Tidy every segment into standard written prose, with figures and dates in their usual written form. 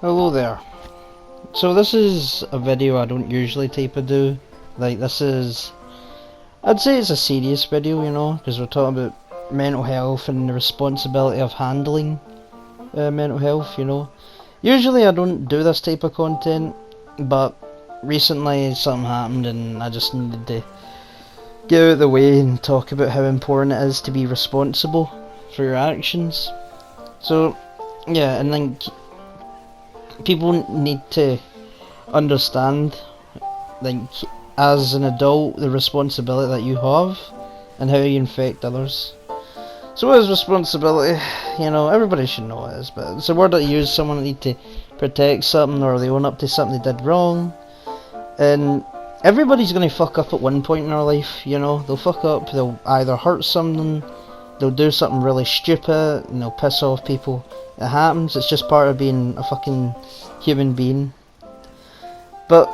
Hello there. So this is a video I don't usually type of do. Like I'd say it's a serious video, you know, because we're talking about mental health and the responsibility of handling mental health, you know. Usually I don't do this type of content, but recently something happened and I just needed to get out of the way and talk about how important it is to be responsible for your actions. So, yeah, and then people need to understand, like, as an adult, the responsibility that you have and how you infect others. So what is responsibility? You know, everybody should know what it is, but it's a word that you use someone that need to protect something or they own up to something they did wrong. And everybody's going to fuck up at one point in their life, you know. They'll fuck up, they'll either hurt someone, they'll do something really stupid, and they'll piss off people. It happens, it's just part of being a fucking human being. But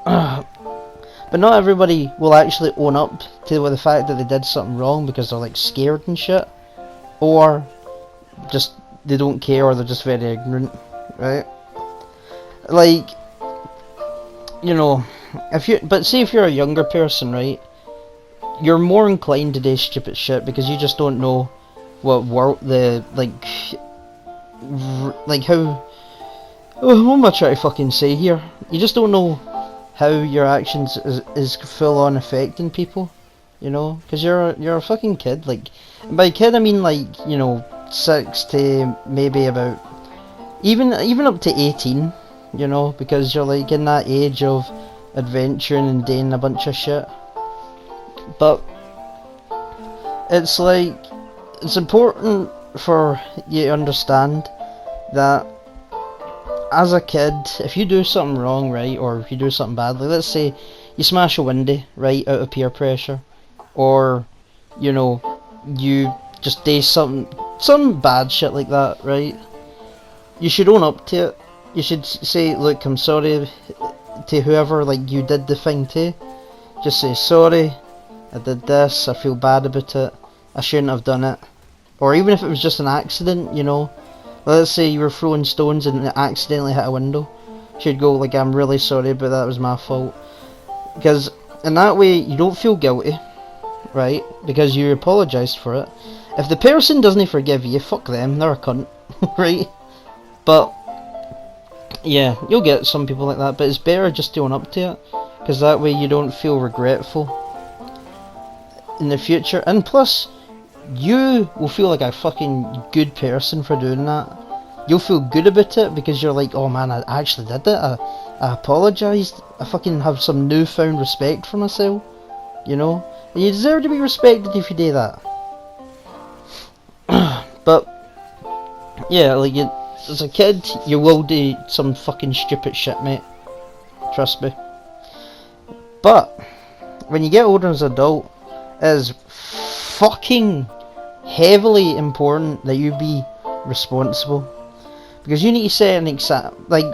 but not everybody will actually own up to the fact that they did something wrong because they're like scared and shit, or just they don't care, or they're just very ignorant, right? Like, you know, say if you're a younger person, right, you're more inclined to do stupid shit because you just don't know what how. What am I trying to fucking say here? You just don't know how your actions is full on affecting people, you know, because you're a fucking kid. Like, by kid I mean, like, you know, 6 to maybe about even up to 18, you know, because you're like in that age of adventuring and doing a bunch of shit. But it's like, it's important for you to understand that as a kid, if you do something wrong, right, or if you do something badly, let's say you smash a window, right, out of peer pressure, or, you know, you just do some bad shit like that, right, you should own up to it. You should say, look, I'm sorry to whoever, like, you did the thing to. Just say, sorry, I did this, I feel bad about it, I shouldn't have done it. Or even if it was just an accident, you know, let's say you were throwing stones and accidentally hit a window, you should go like, I'm really sorry, but that was my fault. Because in that way you don't feel guilty, right, because you apologised for it. If the person doesn't forgive you, fuck them, they're a cunt, right? But yeah, you'll get some people like that, but it's better just to own up to it, because that way you don't feel regretful in the future. And plus, you will feel like a fucking good person for doing that. You'll feel good about it because you're like, oh man, I actually did it, I apologised, I fucking have some newfound respect for myself, you know, and you deserve to be respected if you do that. But yeah, like, as a kid, you will do some fucking stupid shit, mate, trust me. But when you get older as an adult, it is fucking heavily important that you be responsible, because you need to set an exact, like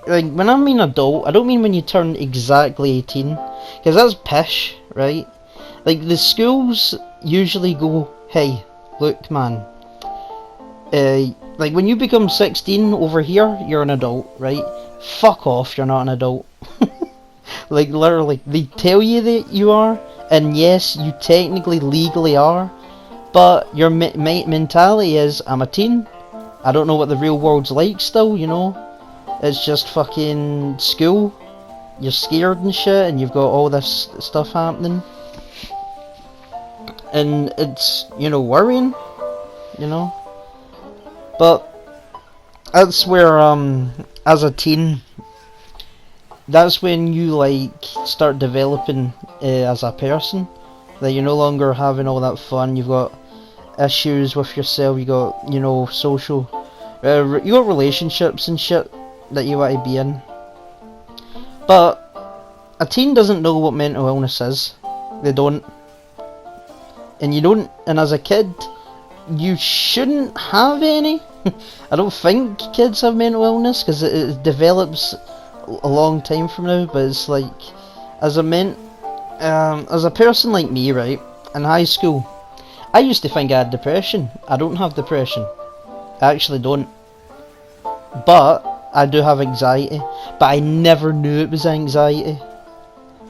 when I mean adult, I don't mean when you turn exactly 18, because that's pish, right? Like, the schools usually go, hey, look man, like, when you become 16 over here, you're an adult, right? Fuck off, you're not an adult. Like, literally, they tell you that you are, and yes, you technically legally are, but your mentality is, I'm a teen, I don't know what the real world's like still, you know, it's just fucking school, you're scared and shit, and you've got all this stuff happening, and it's, you know, worrying, you know. But that's where, as a teen, that's when you, like, start developing as a person, that you're no longer having all that fun, you've got issues with yourself, you got, you know, social, you got relationships and shit that you want to be in. But a teen doesn't know what mental illness is, they don't, and you don't, and as a kid, you shouldn't have any. I don't think kids have mental illness, because it develops a long time from now, but it's like, as a person like me, right, in high school, I used to think I had depression. I don't have depression. I actually don't. But I do have anxiety, but I never knew it was anxiety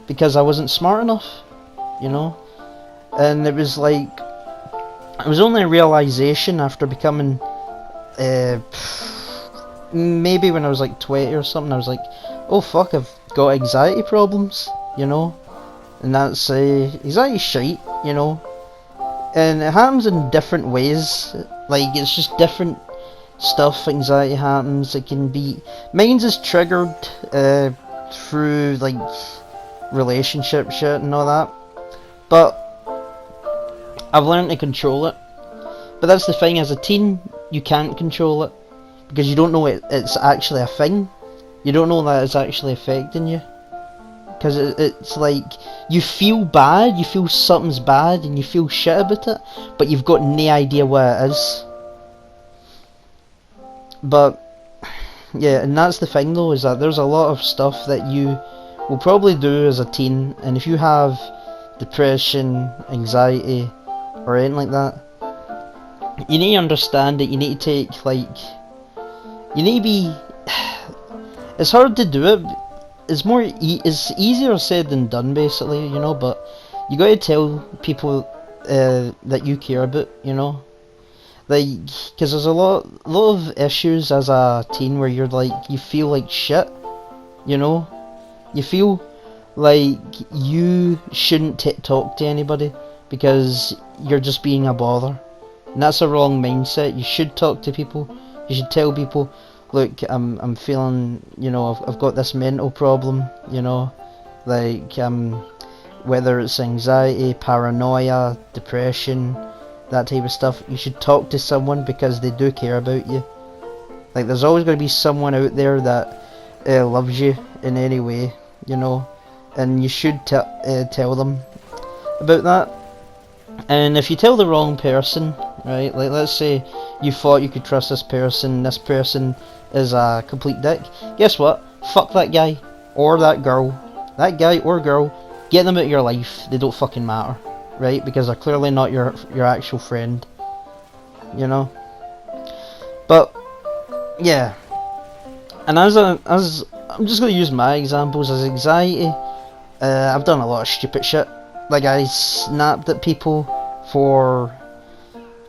because I wasn't smart enough, you know. And it was like, it was only a realization after becoming, maybe when I was like 20 or something, I was like, oh fuck, I've got anxiety problems, you know. And that's anxiety shite, you know. And it happens in different ways, like it's just different stuff. Anxiety happens. It can be, mine's is triggered through like relationship shit and all that, but I've learned to control it. But that's the thing, as a teen you can't control it because you don't know it's actually a thing. You don't know that it's actually affecting you, because it's like you feel bad, you feel something's bad and you feel shit about it, but you've got no idea what it is. But yeah, and that's the thing though, is that there's a lot of stuff that you will probably do as a teen, and if you have depression, anxiety, or anything like that, you need to understand that you need to take, like, you need to be, it's hard to do it, it's more, it's easier said than done basically, you know, but you gotta tell people that you care about, you know. Like, because there's a lot of issues as a teen where you're like, you feel like shit, you know? You feel like you shouldn't talk to anybody because you're just being a bother. And that's a wrong mindset. You should talk to people. You should tell people, look, I'm feeling, you know, I've got this mental problem, you know? Like, whether it's anxiety, paranoia, depression, that type of stuff, you should talk to someone because they do care about you. Like, there's always going to be someone out there that loves you in any way, you know, and you should tell them about that. And if you tell the wrong person, right, like let's say you thought you could trust this person is a complete dick, guess what? Fuck that guy or that girl, get them out of your life. They don't fucking matter. Right, because they're clearly not your actual friend, you know. But yeah, and as I'm just gonna use my examples as anxiety. I've done a lot of stupid shit. Like, I snapped at people for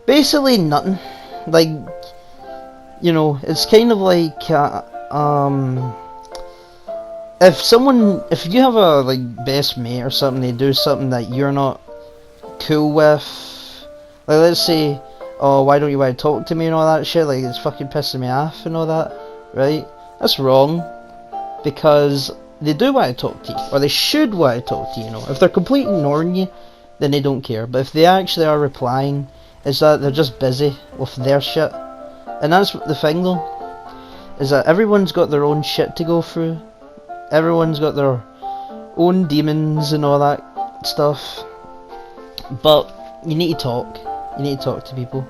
basically nothing. Like, you know, it's kind of like if you have a like best mate or something, they do something that you're not cool with, like let's say, oh, why don't you want to talk to me and all that shit, like it's fucking pissing me off and all that, right? That's wrong, because they do want to talk to you, or they should want to talk to you, you know. If they're completely ignoring you, then they don't care, but if they actually are replying, it's that they're just busy with their shit. And that's the thing though, is that everyone's got their own shit to go through, everyone's got their own demons and all that stuff. But you need to talk. You need to talk to people.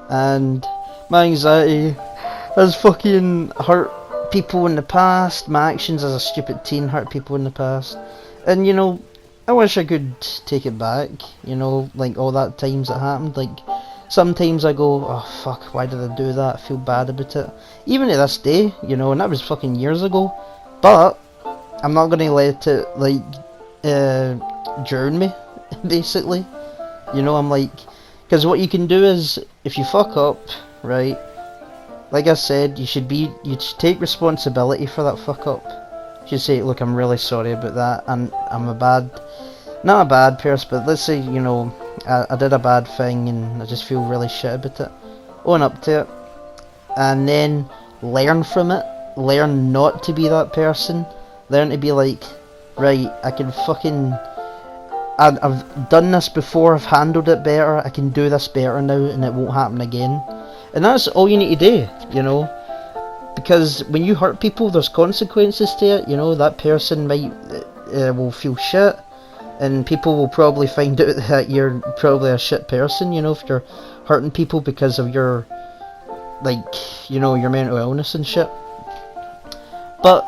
And my anxiety has fucking hurt people in the past. My actions as a stupid teen hurt people in the past. And you know, I wish I could take it back. You know, like all that times that happened. Like, sometimes I go, oh fuck, why did I do that? I feel bad about it. Even to this day, you know, and that was fucking years ago. But I'm not gonna let it like drown me. Basically, you know, I'm like, because what you can do is, if you fuck up, right, like I said, you should take responsibility for that fuck up. You should say, look, I'm really sorry about that, and I'm not a bad person, but let's say, you know, I did a bad thing and I just feel really shit about it. Own up to it, and then learn from it. Learn not to be that person. Learn to be like, right, I can fucking, I've done this before, I've handled it better, I can do this better now and it won't happen again. And that's all you need to do, you know. Because when you hurt people, there's consequences to it, you know. That person might will feel shit, and people will probably find out that you're probably a shit person, you know, if you're hurting people because of your, like, you know, your mental illness and shit. But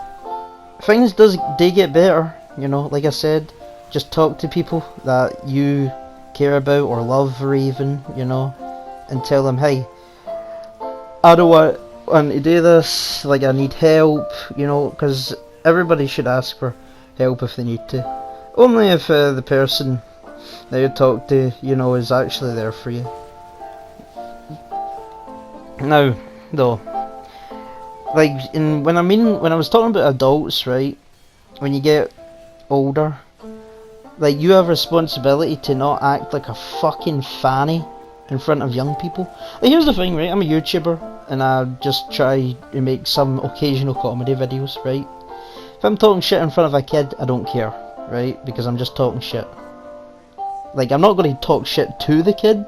things do get better, you know, like I said. Just talk to people that you care about or love, or even, you know, and tell them, hey, I don't want, want to do this, like I need help, you know, because everybody should ask for help if they need to. Only if the person that you talk to, you know, is actually there for you. Now, though, like when I was talking about adults, right? When you get older, like you have responsibility to not act like a fucking fanny in front of young people. Like, here's the thing, right? I'm a YouTuber and I just try to make some occasional comedy videos, right? If I'm talking shit in front of a kid, I don't care, right? Because I'm just talking shit. Like, I'm not going to talk shit to the kid,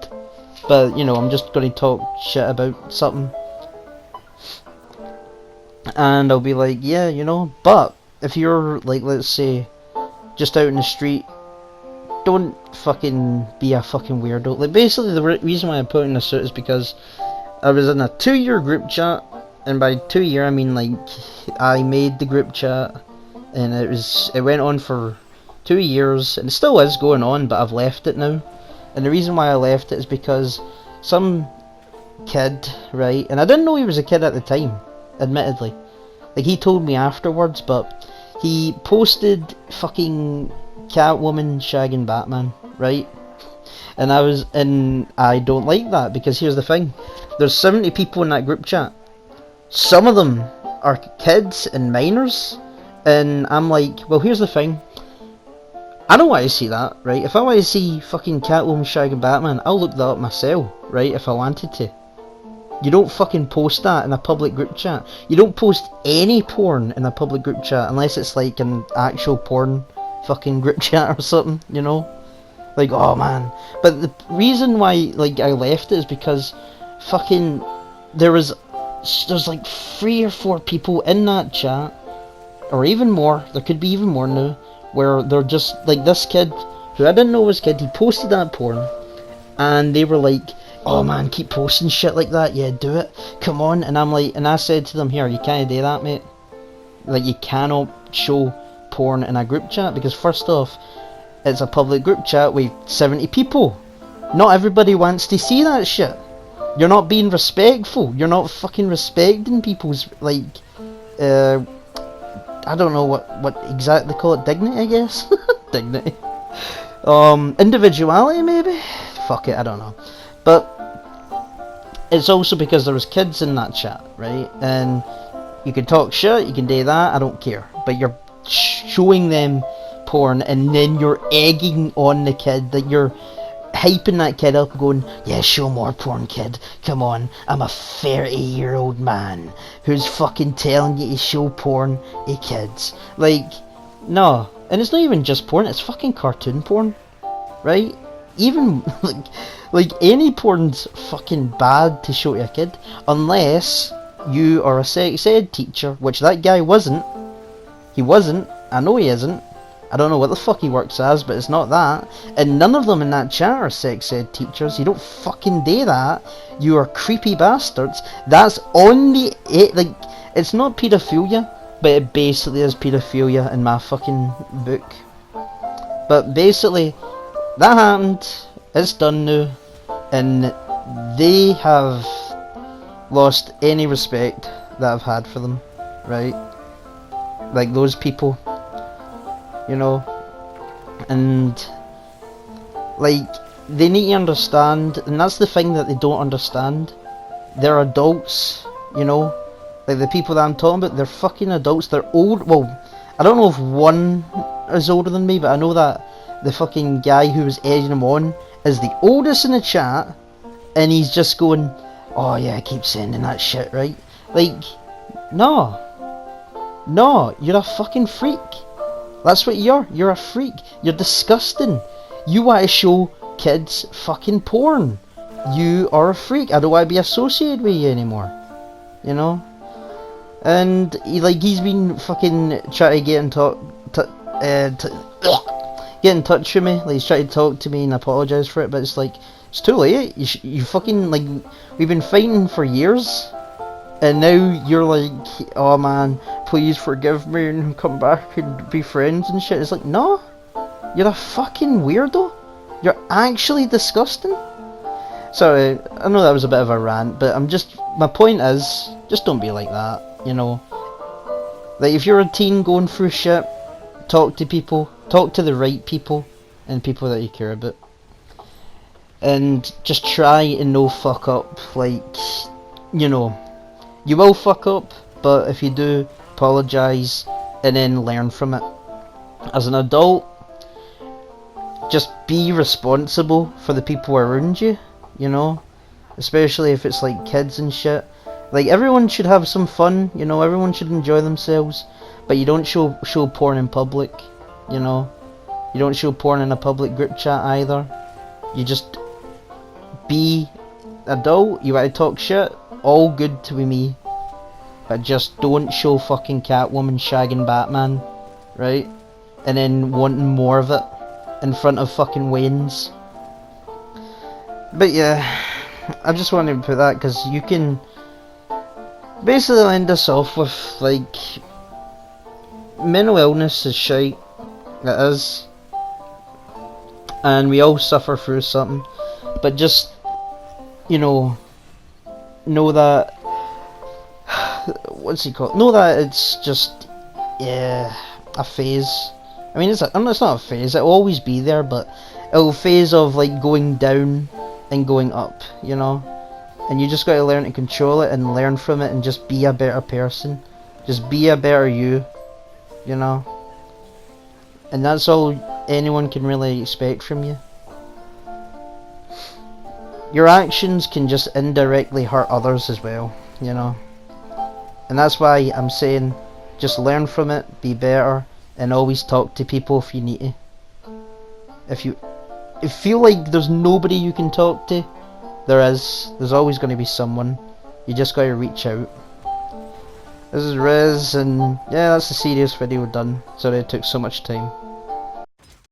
but, you know, I'm just going to talk shit about something. And I'll be like, yeah, you know, but if you're, like, let's say, just out in the street, don't fucking be a fucking weirdo. Like, basically, the reason why I'm putting this out is because I was in a 2-year group chat, and by 2 year I mean, like, I made the group chat, and it went on for 2 years, and it still is going on, but I've left it now. And the reason why I left it is because some kid, right, and I didn't know he was a kid at the time, admittedly. Like, he told me afterwards, but he posted fucking Catwoman shagging Batman, right? And I don't like that, because here's the thing. There's 70 people in that group chat. Some of them are kids and minors, and I'm like, well, here's the thing. I don't want to see that, right? If I want to see fucking Catwoman shagging Batman, I'll look that up myself, right, if I wanted to. You don't fucking post that in a public group chat. You don't post any porn in a public group chat unless it's like an actual porn fucking group chat or something, you know? Like, oh man. But the reason why, like, I left it is because fucking there's like 3 or 4 people in that chat, or even more, there could be even more now, where they're just like, this kid who I didn't know was a kid, he posted that porn, and they were like, oh man, keep posting shit like that, yeah, do it, come on. And I'm like, and I said to them, here, you can't do that, mate. Like, you cannot show porn in a group chat, because first off, it's a public group chat with 70 people. Not everybody wants to see that shit. You're not being respectful. You're not fucking respecting people's, like, I don't know what exactly call it, dignity, I guess. Dignity. Individuality, maybe? Fuck it, I don't know. But it's also because there was kids in that chat, right? And you can talk shit, you can do that, I don't care. But you're showing them porn, and then you're egging on the kid, like you're hyping that kid up, going, yeah, show more porn, kid, come on, I'm a 30-year-old man who's fucking telling you to show porn to kids. Like, no. And it's not even just porn, it's fucking cartoon porn, right? Even like any porn's fucking bad to show to a kid, unless you are a sex ed teacher, which that guy wasn't. He wasn't. I know he isn't. I don't know what the fuck he works as, but it's not that. And none of them in that chat are sex ed teachers. You don't fucking do that. You are creepy bastards. That's on the like, it's not paedophilia, but it basically is paedophilia in my fucking book. But basically, that happened. It's done now, and they have lost any respect that I've had for them, right? Like, those people, you know, and like, they need to understand, and that's the thing that they don't understand. They're adults, you know, like the people that I'm talking about, they're fucking adults. They're old. Well, I don't know if one is older than me, but I know that the fucking guy who was egging him on is the oldest in the chat, and he's just going, oh yeah, keep sending that shit, right? Like, no, you're a fucking freak. That's what you are. You're a freak. You're disgusting. You want to show kids fucking porn. You are a freak. I don't want to be associated with you anymore, you know? And he's been fucking trying to get in touch with me. Like, he's trying to talk to me and apologise for it, but it's like, it's too late. You fucking, like, we've been fighting for years, and now you're like, oh man, please forgive me and come back and be friends and shit. It's like, no, you're a fucking weirdo. You're actually disgusting. Sorry, I know that was a bit of a rant, but my point is, just don't be like that, you know. Like, if you're a teen going through shit, talk to people, talk to the right people, and people that you care about. And just try and no fuck up, like, you know, you will fuck up, but if you do, apologise, and then learn from it. As an adult, just be responsible for the people around you, you know, especially if it's like kids and shit. Like, everyone should have some fun, you know, everyone should enjoy themselves, but you don't show porn in public, you know. You don't show porn in a public group chat either. You just be adult. You want to talk shit, all good to me, but just don't show fucking Catwoman shagging Batman, right? And then wanting more of it in front of fucking Wayne's. But yeah, I just wanted to put that because you can basically end us off with, like, mental illness is shite. It is. And we all suffer through something. But just, you know that, what's it called? Know that it's just, yeah, a phase. I mean, it's not a phase, it'll always be there, but it'll phase of, like, going down and going up, you know? And you just gotta learn to control it and learn from it and just be a better person. Just be a better you, you know? And that's all anyone can really expect from you. Your actions can just indirectly hurt others as well, you know? And that's why I'm saying, just learn from it, be better, and always talk to people if you need to. If you feel like there's nobody you can talk to, there's always going to be someone. You just got to reach out. This is Rez, and yeah, that's the serious video done. Sorry it took so much time.